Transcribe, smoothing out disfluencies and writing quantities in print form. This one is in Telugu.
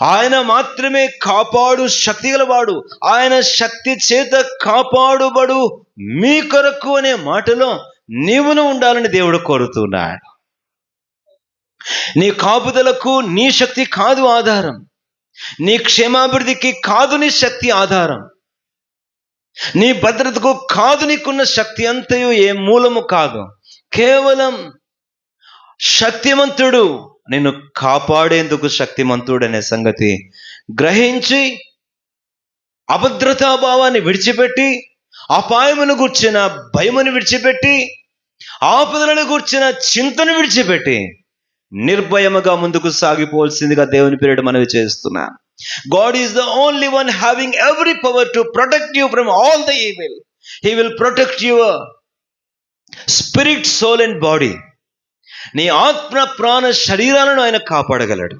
ఆయన మాత్రమే కాపాడు శక్తి గలవాడు. ఆయన శక్తి చేత కాపాడుబడు మీ కొరకు అనే మాటలో నీవును ఉండాలని దేవుడు కోరుతున్నాడు. నీ కాపుదలకు నీ శక్తి కాదు ఆధారం, నీ క్షేమాభివృద్ధికి కాదు నీ శక్తి ఆధారం, నీ భద్రతకు కాదు నీకున్న శక్తి అంతయు ఏ మూలము కాదు. కేవలం శక్తిమంతుడు నిన్ను కాపాడేందుకు శక్తిమంతుడు అనే సంగతి గ్రహించి అభద్రతాభావాన్ని విడిచిపెట్టి, అపాయమును గూర్చిన భయమును విడిచిపెట్టి, ఆపదలను గూర్చిన చింతను విడిచిపెట్టి నిర్భయముగా ముందుకు సాగిపోవాల్సిందిగా దేవుని పేరిట మనవి చేస్తున్నాను. God is the only one having every power to protect you from all the evil. He will protect your spirit, soul and body. నీ ఆత్మ ప్రాణ శరీరాలను ఆయన కాపాడగలడు.